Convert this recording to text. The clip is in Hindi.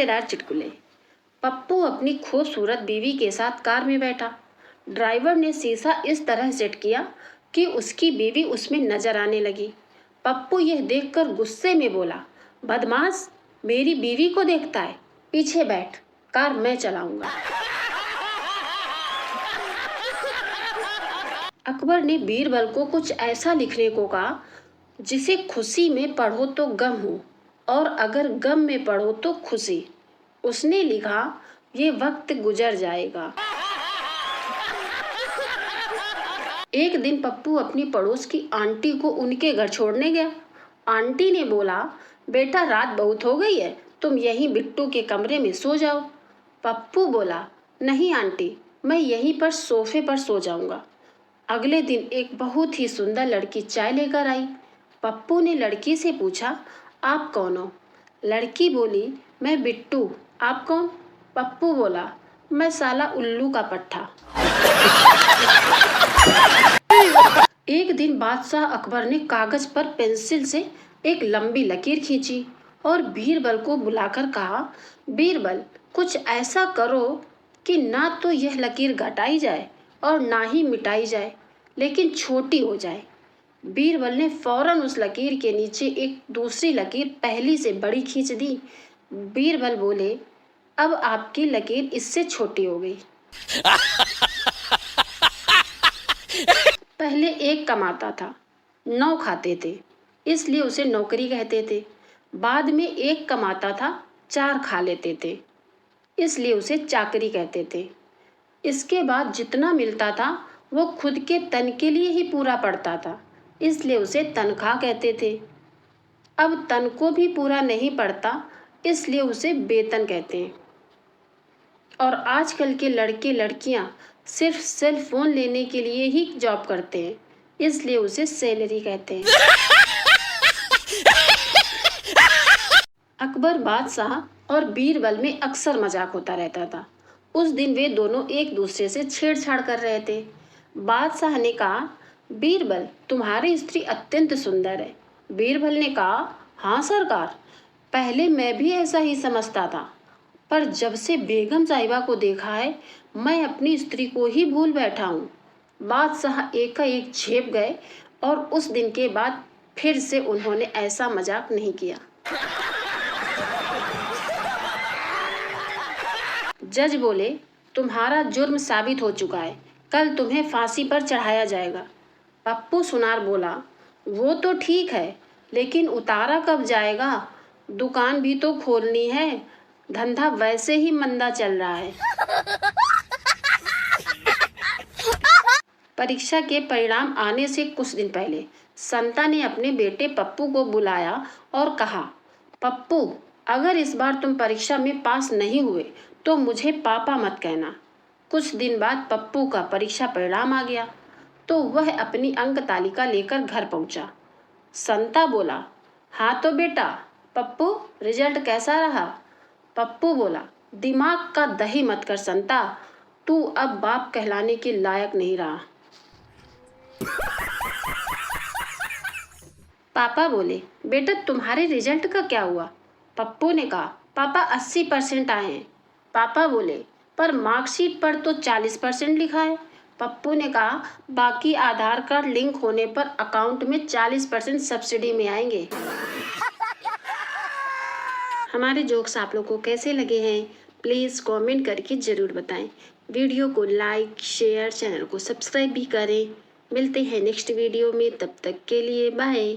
मज़ेदार चुटकुले। पप्पू अपनी खूबसूरत बीवी के साथ कार में बैठा। ड्राइवर ने शीशा इस तरह सेट किया कि उसकी बीवी उसमें नजर आने लगी। पप्पू यह देखकर गुस्से में बोला, बदमाश, मेरी बीवी को देखता है, पीछे बैठ, कार मैं चलाऊंगा। अकबर ने बीरबल को कुछ ऐसा लिखने को कहा जिसे खुशी में पढ़ो तो गम हो और अगर गम में पढ़ो तो खुशी। उसने लिखा, ये वक्त गुजर जाएगा। एक दिन पप्पू अपनी पड़ोस की आंटी को उनके घर छोड़ने गया। आंटी ने बोला, बेटा रात बहुत हो गई है, तुम यहीं बिट्टू के कमरे में सो जाओ। पप्पू बोला, नहीं आंटी, मैं यहीं पर सोफे पर सो जाऊंगा। अगले दिन एक बहुत ही सुंदर लड़की चाय लेकर आई। पप्पू ने लड़की से पूछा, आप कौन हो? लड़की बोली, मैं बिट्टू, आप कौन? पप्पू बोला, मैं साला उल्लू का पट्ठा। एक दिन बादशाह अकबर ने कागज पर पेंसिल से एक लंबी लकीर खींची और बीरबल को बुलाकर कहा, बीरबल, कुछ ऐसा करो कि ना तो यह लकीर घटाई जाए और ना ही मिटाई जाए, लेकिन छोटी हो जाए। बीरबल ने फौरन उस लकीर के नीचे एक दूसरी लकीर पहली से बड़ी खींच दी। बीरबल बोले, अब आपकी लकीर इससे छोटी हो गई। पहले एक कमाता था, 9 खाते थे, इसलिए उसे नौकरी कहते थे। बाद में एक कमाता था, 4 खा लेते थे, इसलिए उसे चाकरी कहते थे। इसके बाद जितना मिलता था वो खुद के तन के लिए ही पूरा पड़ता था, इसलिए उसे तनख्वाह कहते थे। अब तन को भी पूरा नहीं पड़ता, इसलिए उसे वेतन कहते हैं। और आजकल के लड़के लड़कियां सिर्फ सेल फोन लेने के लिए ही जॉब करते हैं, इसलिए उसे सैलरी कहते हैं। अकबर बादशाह और बीरबल में अक्सर मजाक होता रहता था। उस दिन वे दोनों एक दूसरे से छेड़छाड़ कर रहे थे। बादशाह ने कहा, बीरबल, तुम्हारी स्त्री अत्यंत सुंदर है। बीरबल ने कहा, हाँ सरकार, पहले मैं भी ऐसा ही समझता था, पर जब से बेगम साहिबा को देखा है मैं अपनी स्त्री को ही भूल बैठा हूँ। बादशाह एकाएक झेप गए और उस दिन के बाद फिर से उन्होंने ऐसा मजाक नहीं किया। जज बोले, तुम्हारा जुर्म साबित हो चुका है, कल तुम्हें फांसी पर चढ़ाया जाएगा। पप्पू सुनार बोला, वो तो ठीक है, लेकिन उतारा कब जाएगा? दुकान भी तो खोलनी है, धंधा वैसे ही मंदा चल रहा है। परीक्षा के परिणाम आने से कुछ दिन पहले संता ने अपने बेटे पप्पू को बुलाया और कहा, पप्पू, अगर इस बार तुम परीक्षा में पास नहीं हुए तो मुझे पापा मत कहना। कुछ दिन बाद पप्पू का परीक्षा परिणाम आ गया तो वह अपनी अंक तालिका लेकर घर पहुंचा। संता बोला, हाँ तो बेटा पप्पू, रिजल्ट कैसा रहा? पप्पू बोला, दिमाग का दही मत कर संता, तू अब बाप कहलाने के लायक नहीं रहा। पापा बोले, बेटा तुम्हारे रिजल्ट का क्या हुआ? पप्पू ने कहा, पापा 80% आए हैं। पापा बोले, पर मार्कशीट पर तो 40% लिखा है। पप्पू ने कहा, बाकी आधार कार्ड लिंक होने पर अकाउंट में 40% सब्सिडी में आएंगे। हमारे जोक्स आप लोगों को कैसे लगे हैं प्लीज़ कमेंट करके ज़रूर बताएं। वीडियो को लाइक शेयर, चैनल को सब्सक्राइब भी करें। मिलते हैं नेक्स्ट वीडियो में, तब तक के लिए बाय।